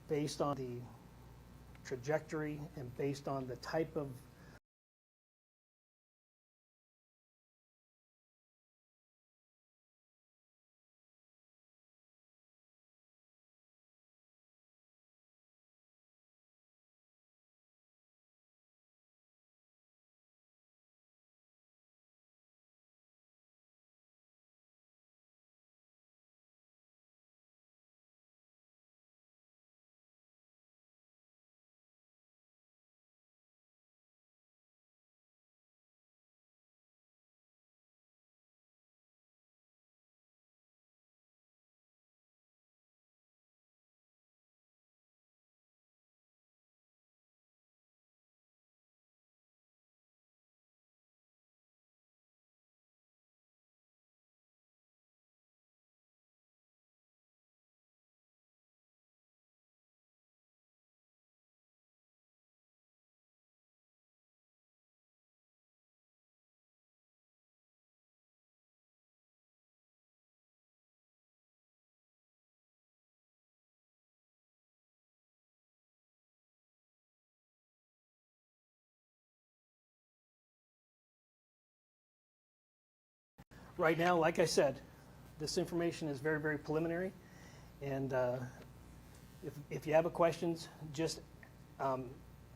based on the trajectory and based on the type of right now, like I said, this information is very, very preliminary. And if you have a questions, just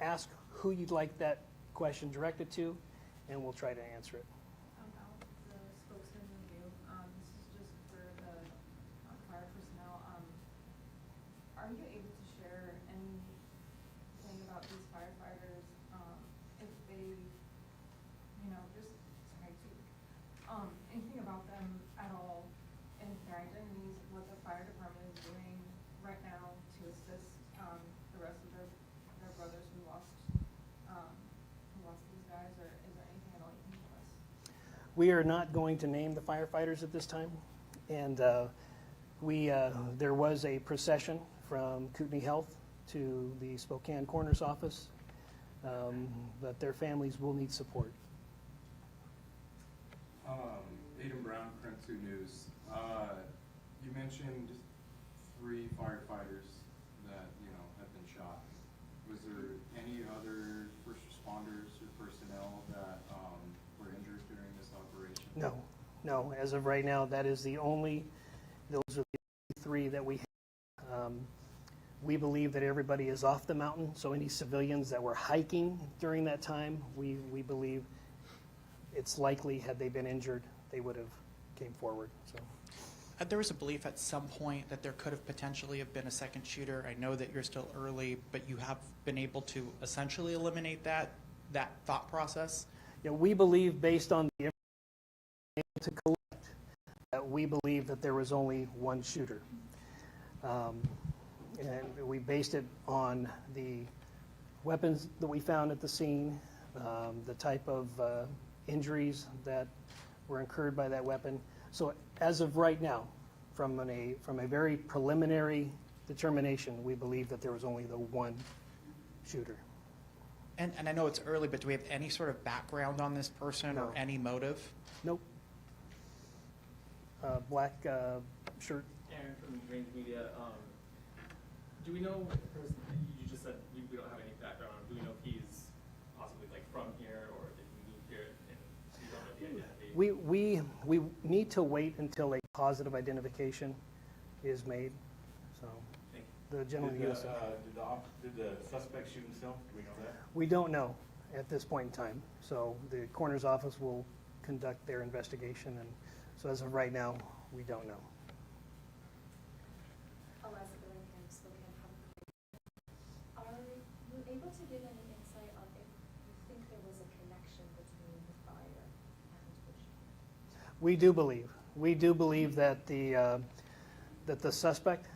ask who you'd like that question directed to, and we'll try to answer it. Alex, the spokesman review. This is just for the fire personnel. Are you able to share anything about these firefighters? If they, just sorry to, anything about them at all, and their identities, what the fire department is doing right now to assist the rest of their brothers who lost these guys, or is there anything at all you can tell us? We are not going to name the firefighters at this time. And there was a procession from Kootenai Health to the Spokane Coroner's Office, but their families will need support. Aiden Brown, Print 2 News. You mentioned 3 firefighters that have been shot. Was there any other first responders or personnel that were injured during this operation? No. As of right now, that is those are the 3 that we have. We believe that everybody is off the mountain, so any civilians that were hiking during that time, we believe it's likely, had they been injured, they would have came forward. So. There was a belief at some point that there could have potentially have been a second shooter. I know that you're still early, but you have been able to essentially eliminate that thought process? Yeah, we believe, based on the information to collect, that we believe that there was only one shooter. And we based it on the weapons that we found at the scene, the type of injuries that were incurred by that weapon. So as of right now, from a very preliminary determination, we believe that there was only the one shooter. And I know it's early, but do we have any sort of background on this person No. or any motive? Nope. Black shirt. Aaron from Range Media. Do we know, you just said we don't have any background on him. Do we know if he's possibly from here, or did he move here and we don't know the identity? We need to wait until a positive identification is made. So Thank you. the gentleman Did US. the suspect shoot himself? Do we know that? We don't know at this point in time. So the coroner's office will conduct their investigation, and so as of right now, we don't know. Are you able to give any insight on if you think there was a connection between the fire and the shooting? We do believe that the suspect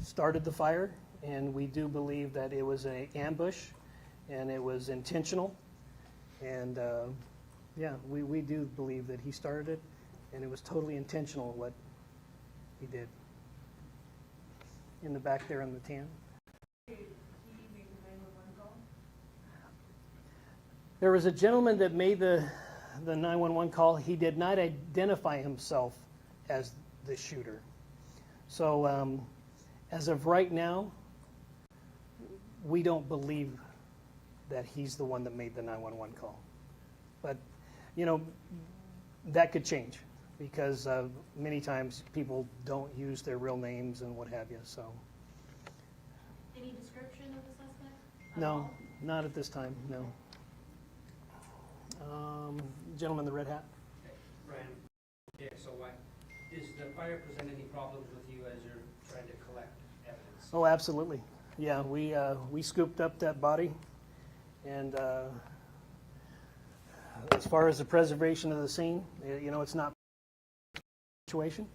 started the fire, and we do believe that it was an ambush, and it was intentional. And yeah, we do believe that he started it, and it was totally intentional what he did. In the back there in the tan. Did he make the 911 call? There was a gentleman that made the 911 call. He did not identify himself as the shooter. So as of right now, we don't believe that he's the one that made the 911 call. But, you know, that could change because many times people don't use their real names and what have you, so. Any description of the suspect? at No, all? not at this time, no. Gentleman in the red hat? Ryan, KXOY. Does the fire present any problems with you as you're trying to collect evidence? Oh, absolutely. Yeah, we scooped up that body, and as far as the preservation of the scene, you know, it's not a situation.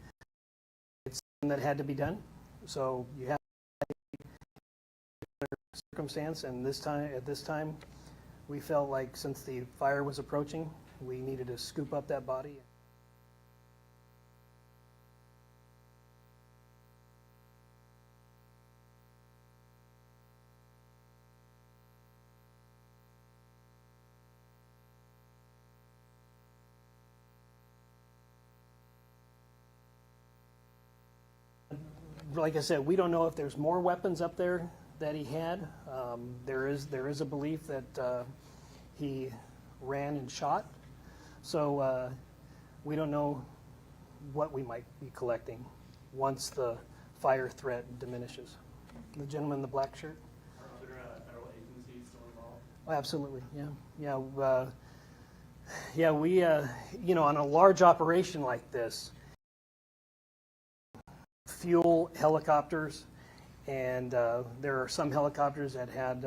It's something that had to be done. So you have circumstance, and at this time, we felt like since the fire was approaching, we needed to scoop up that body. Like I said, we don't know if there's more weapons up there that he had. There is a belief that he ran and shot. So we don't know what we might be collecting once the fire threat diminishes. The gentleman in the black shirt? Are other federal agencies still involved? Oh, absolutely, yeah. We, you know, on a large operation like this, fuel helicopters, and there are some helicopters that had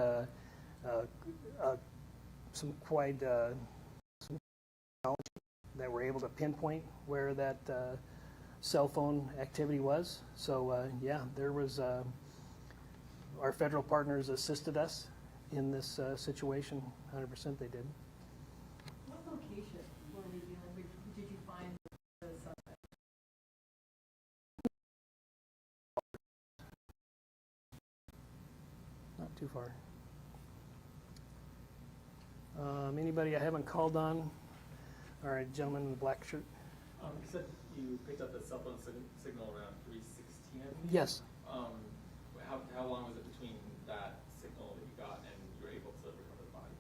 some quite some technology that were able to pinpoint where that cell phone activity was. So yeah, there was our federal partners assisted us in this situation. 100% they did. What location were we dealing with? Did you find the suspect? Not too far. Anybody I haven't called on? All right, gentleman in the black shirt. You said you picked up the cell phone signal around 3:16, I think? Yes. How long was it between that signal that you got and you were able to recover the body?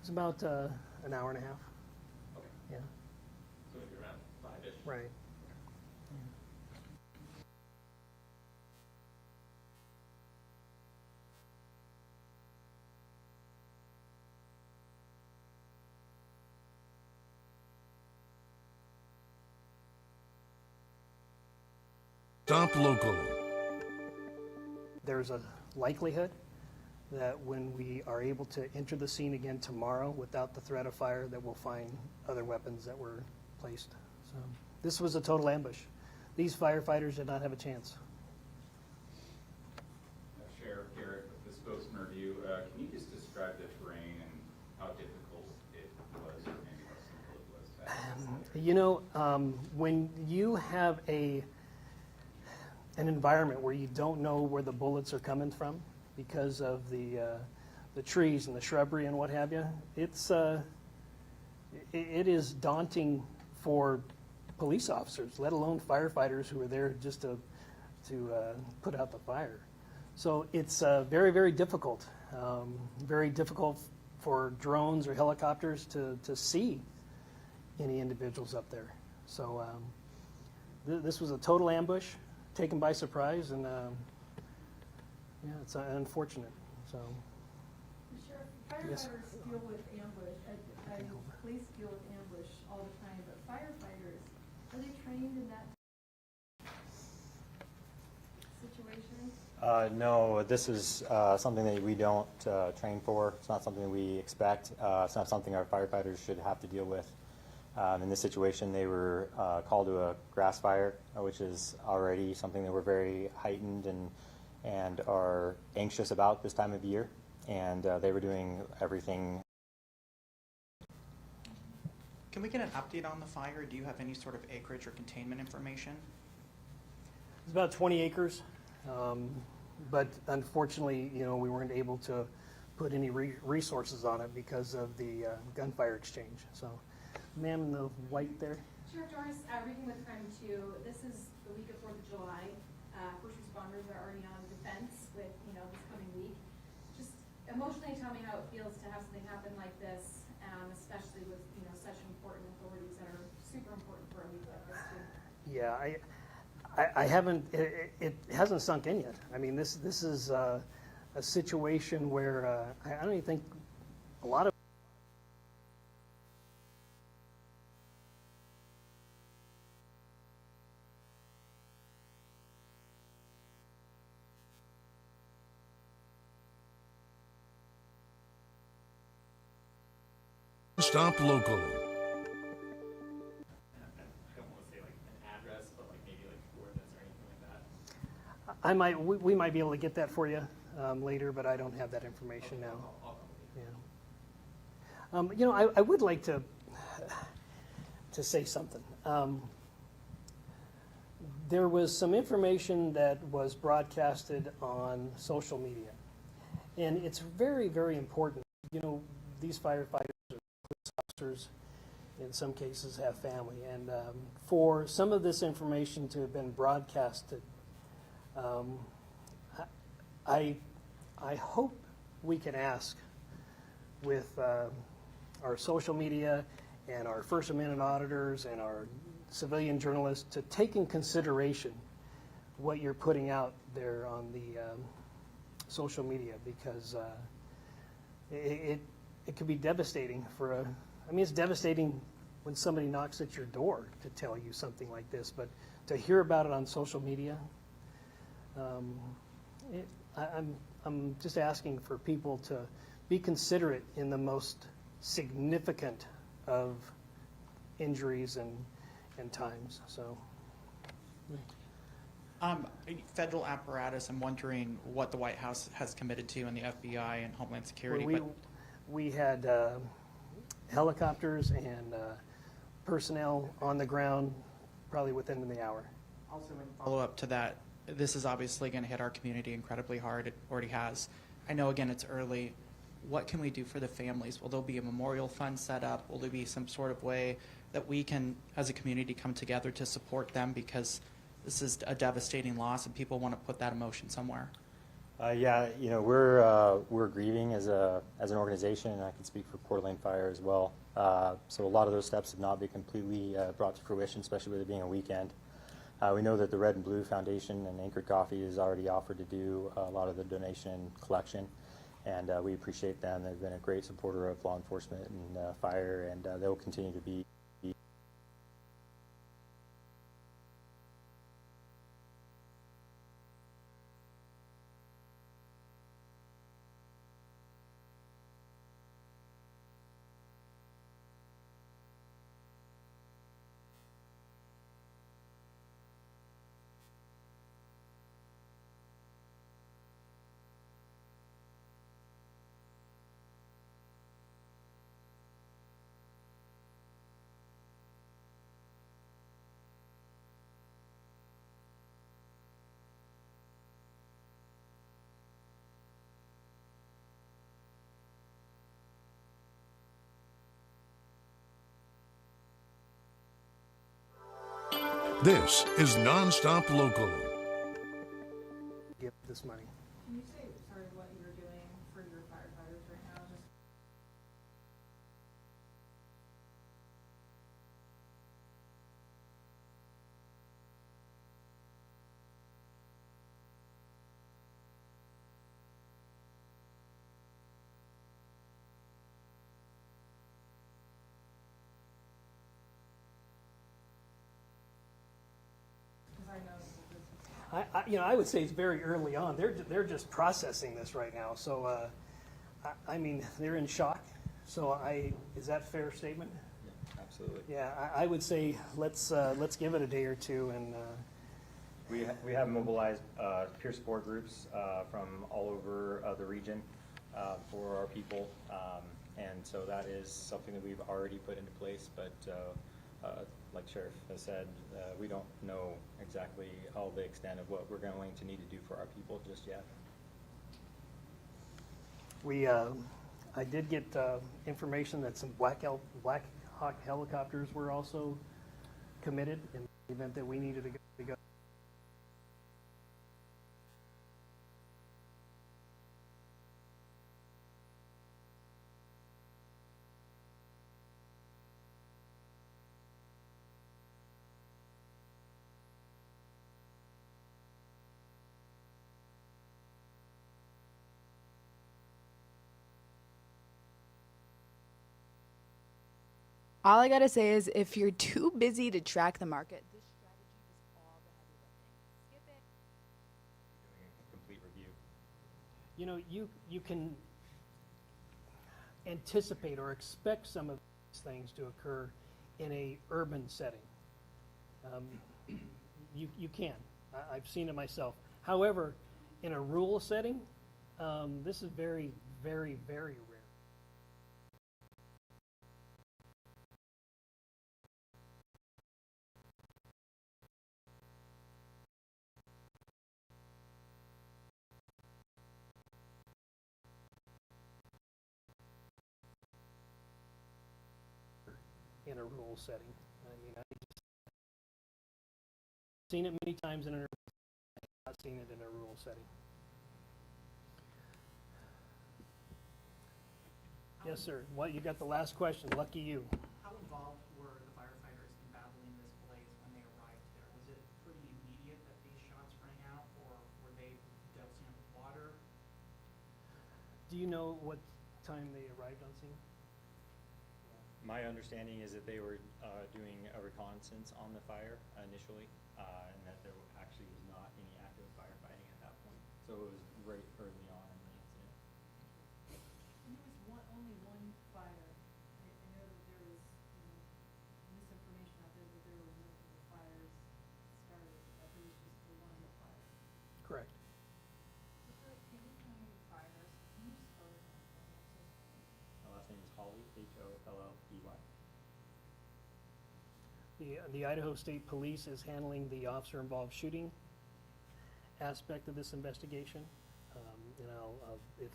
It's about an hour and a half. Okay, Yeah. so maybe around 5-ish. Right. Stop local. There's a likelihood that when we are able to enter the scene again tomorrow without the threat of fire, that we'll find other weapons that were placed. So this was a total ambush. These firefighters did not have a chance. Sheriff Garrett with the spokesman review. Can you just describe the terrain and how difficult it was, or maybe how simple it was? You know, when you have an environment where you don't know where the bullets are coming from because of the trees and the shrubbery and what have you, it is daunting for police officers, let alone firefighters who are there just to put out the fire. So it's very, very difficult. Very difficult for drones or helicopters to see any individuals up there. So this was a total ambush, taken by surprise, and yeah, it's unfortunate. So Sheriff, Yes. firefighters deal with ambush, police deal with ambush all the time, but firefighters, are they trained in that situation? No, this is something that we don't train for. It's not something we expect. It's not something our firefighters should have to deal with. In this situation, they were called to a grass fire, which is already something that we're very heightened and are anxious about this time of year. And they were doing everything. Can we get an update on the fire? Do you have any sort of acreage or containment information? it's about 20 acres, but unfortunately, you know, we weren't able to put any resources on it because of the gunfire exchange. So, ma'am in the white there. Sheriff Doris, Regan with Crime 2. This is the week of 4th of July. First responders are already on defense with, this coming week. emotionally tell me how it feels to have something happen like this, especially with, such important authorities that are super important for a week like this too. Yeah, I haven't, it hasn't sunk in yet. I mean, this is a situation where I don't even think a lot of Stop local. I don't wanna say like an address, but like maybe like coordinates or anything like that. we might be able to get that for you later, but I don't have that information now. Yeah. I would like to say something. There was some information that was broadcasted on social media, and it's very, very important. These firefighters or police officers, in some cases, have family, and for some of this information to have been broadcasted, I hope we can ask with our social media and our First Amendment auditors and our civilian journalists to take in consideration what you're putting out there on the social media, because it could be devastating it's devastating when somebody knocks at your door to tell you something like this, but to hear about it on social media, I'm just asking for people to be considerate in the most significant of injuries and times. So, Federal apparatus, I'm wondering what the White House has committed to, and the FBI and Homeland Security. we had helicopters and personnel on the ground probably within the hour. Also, in follow up to that, this is obviously going to hit our community incredibly hard. It already has. I know, again, it's early. What can we do for the families? Will there be a memorial fund set up? Will there be some sort of way that we can, as a community, come together to support them? Because this is a devastating loss, and people want to put that emotion somewhere. We're grieving as an organization, and I can speak for Coeur d'Alene Fire as well. So a lot of those steps have not been completely brought to fruition, especially with it being a weekend. We know that the Red and Blue Foundation and Anchored Coffee has already offered to do a lot of the donation collection, and we appreciate them. They've been a great supporter of law enforcement and fire, and they'll continue to be. This is Nonstop Local. Give this money. Can you say, sorry, what you're doing for your firefighters right now? Just because I know this is I would say it's very early on. They're just processing this right now. So, I mean, they're in shock. So, is that a fair statement? Yeah, absolutely. Yeah, I would say let's give it a day or two, and We have mobilized peer support groups from all over the region for our people, and so that is something that we've already put into place, but like Sheriff has said, we don't know exactly all the extent of what we're going to need to do for our people just yet. I did get information that some Black Hawk helicopters were also committed in the event that we needed to go. All I gotta say is, if you're too busy to track the market, this strategy is all the heavy lifting. Skip it. Doing a complete review. You know, you can anticipate or expect some of these things to occur in a urban setting. You can. I've seen it myself. However, in a rural setting, this is very, very, very rare. In a rural setting. I've seen it many times in an urban setting. I have not seen it in a rural setting. Yes, sir. What, you got the last question. Lucky you. How involved were the firefighters in battling this blaze when they arrived there? Was it pretty immediate that these shots rang out, or were they dousing it with water? Do you know what time they arrived on scene? My understanding is that they were doing a reconnaissance on the fire initially, and that there actually was not any active firefighting at that point. So it was right early on in the incident. And there was only one fire. I know that there was, misinformation out there that there were multiple fires started, that there was just the one fire. Correct. Can you tell me the fires? Can you spell it out for me? I'm so sorry. My last name is Holley, Holley. The Idaho State Police is handling the officer-involved shooting aspect of this investigation. And if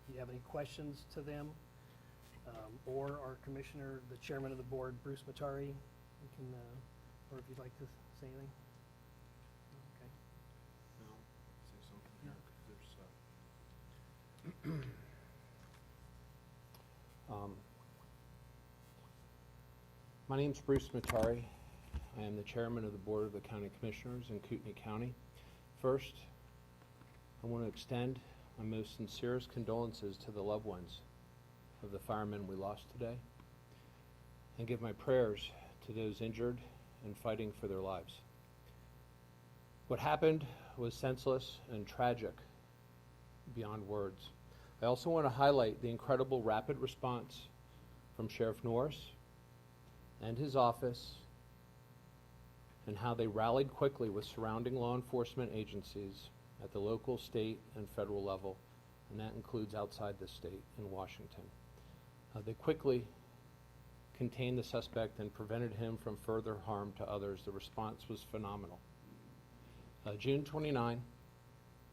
you have any questions to them, or our commissioner, the chairman of the board, Bruce Matari, you can, or if you'd like to say anything. Okay. No, say something here, 'cause there's, my name's Bruce Matari. I am the chairman of the Board of the County Commissioners in Kootenai County. First, I want to extend my most sincerest condolences to the loved ones of the firemen we lost today, and give my prayers to those injured and fighting for their lives. What happened was senseless and tragic beyond words. I also want to highlight the incredible rapid response from Sheriff Norris and his office, and how they rallied quickly with surrounding law enforcement agencies at the local, state, and federal level, and that includes outside the state in Washington. They quickly contained the suspect and prevented him from further harm to others. The response was phenomenal. June 29,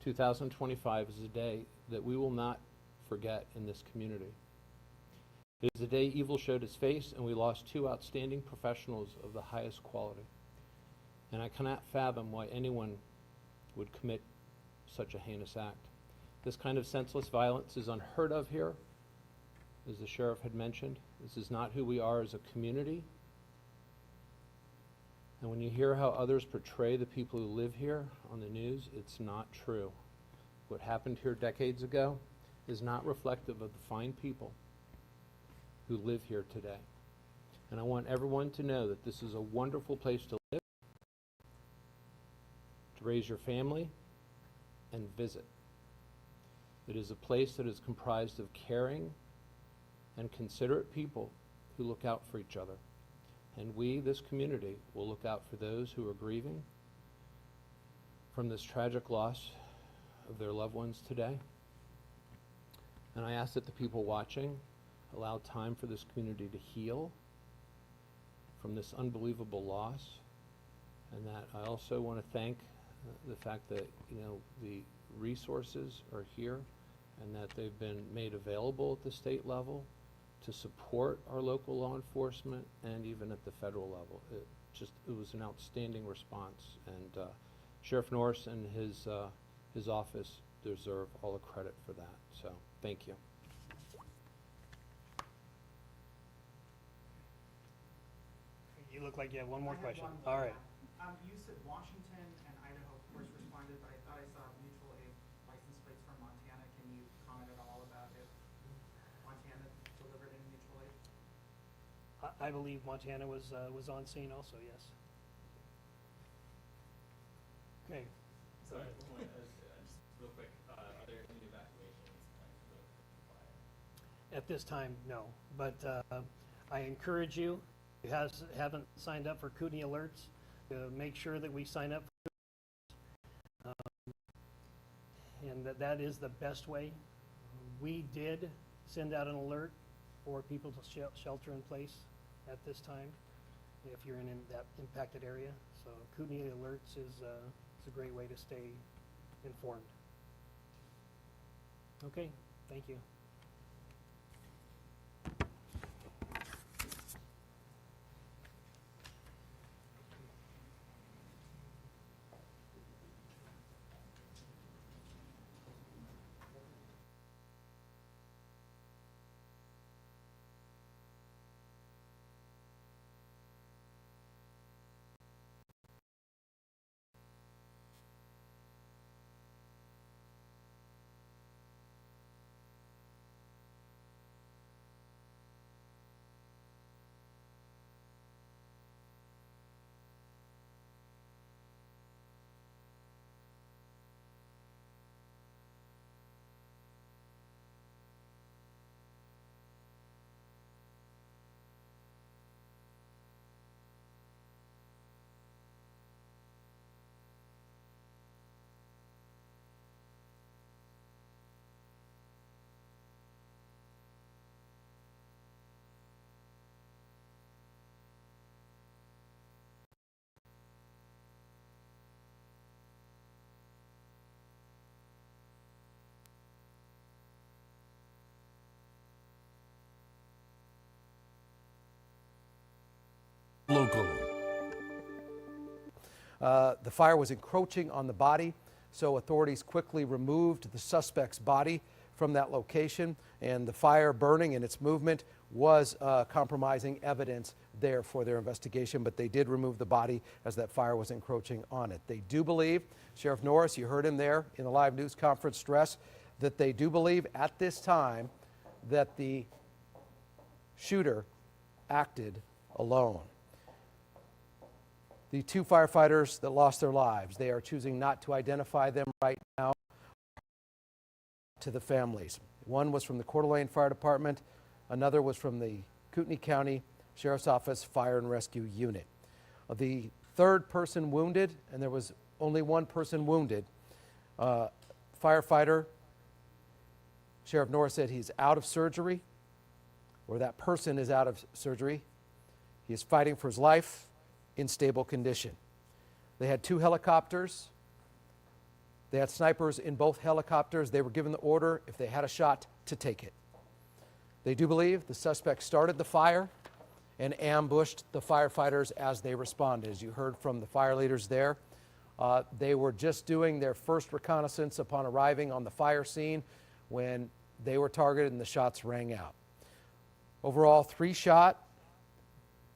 2025 is a day that we will not forget in this community. It is the day evil showed its face, and we lost two outstanding professionals of the highest quality. And I cannot fathom why anyone would commit such a heinous act. This kind of senseless violence is unheard of here, as the sheriff had mentioned. This is not who we are as a community. And when you hear how others portray the people who live here on the news, it's not true. What happened here decades ago is not reflective of the fine people who live here today. And I want everyone to know that this is a wonderful place to live, to raise your family, and visit. It is a place that is comprised of caring and considerate people who look out for each other. And we, this community, will look out for those who are grieving from this tragic loss of their loved ones today. And I ask that the people watching allow time for this community to heal from this unbelievable loss. And that I also want to thank the fact that, the resources are here and that they've been made available at the state level to support our local law enforcement and even at the federal level. It was an outstanding response, and Sheriff Norris and his office deserve all the credit for that. So, thank you. You look like you have one more I have question. one more. All right. You said Washington and Idaho, of course, responded, but I thought I saw mutual aid license plates from Montana. Can you comment at all about if Montana delivered any mutual aid? I believe Montana was on scene also, yes. Okay. Sorry, one more, just real quick, are there any evacuations planned for the fire? At this time, no. But I encourage you, if you haven't signed up for Kootenai Alerts, to make sure that we sign up. And that is the best way. We did send out an alert for people to shelter in place at this time if you're in that impacted area. So Kootenai Alerts is a great way to stay informed. Okay, thank you. Local. The fire was encroaching on the body, so authorities quickly removed the suspect's body from that location, and the fire burning and its movement was compromising evidence there for their investigation, but they did remove the body as that fire was encroaching on it. They do believe, Sheriff Norris, you heard him there in the live news conference stress, that they do believe at this time that the shooter acted alone. The two firefighters that lost their lives, they are choosing not to identify them right now to the families. One was from the Coeur d'Alene Fire Department, another was from the Kootenai County Sheriff's Office Fire and Rescue Unit. The third person wounded, and there was only one person wounded, firefighter, Sheriff Norris said he's out of surgery, or that person is out of surgery. He is fighting for his life, in stable condition. They had two helicopters. They had snipers in both helicopters. They were given the order, if they had a shot, to take it. They do believe the suspect started the fire and ambushed the firefighters as they responded. As you heard from the fire leaders there, they were just doing their first reconnaissance upon arriving on the fire scene when they were targeted and the shots rang out. Overall, 3 shot.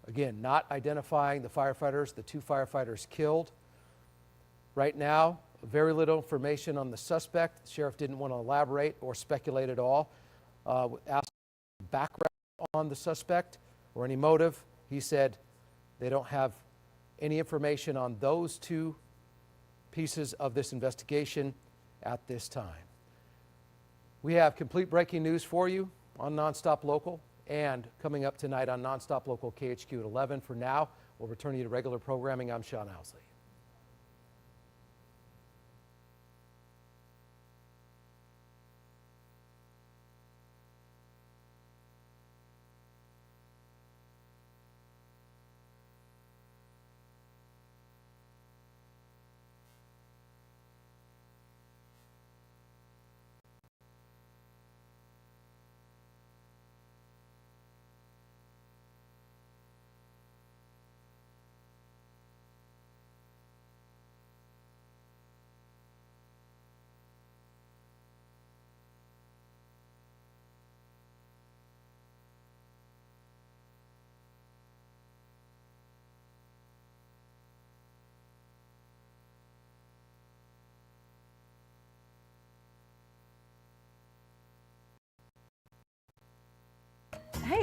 Again, not identifying the firefighters, the 2 firefighters killed. Right now, very little information on the suspect. The sheriff didn't want to elaborate or speculate at all. Asked background on the suspect or any motive. He said they don't have any information on those 2 pieces of this investigation at this time. We have complete breaking news for you on Nonstop Local. And coming up tonight on Nonstop Local KHQ at 11. For now, we'll return you to regular programming. I'm Sean Owsley.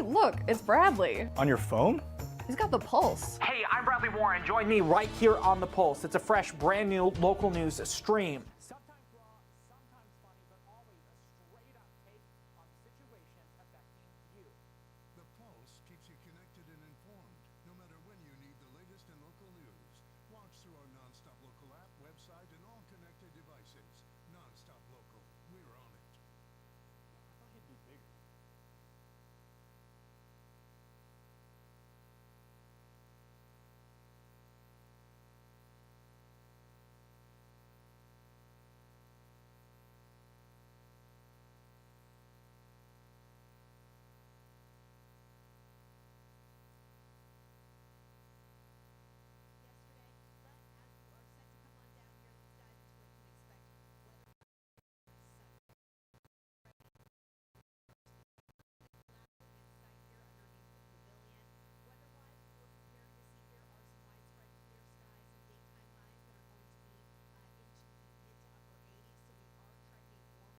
look, it's Bradley. On your phone? He's got the pulse. Hey, I'm Bradley Warren. Join me right here on The Pulse. It's a fresh, brand new local news stream.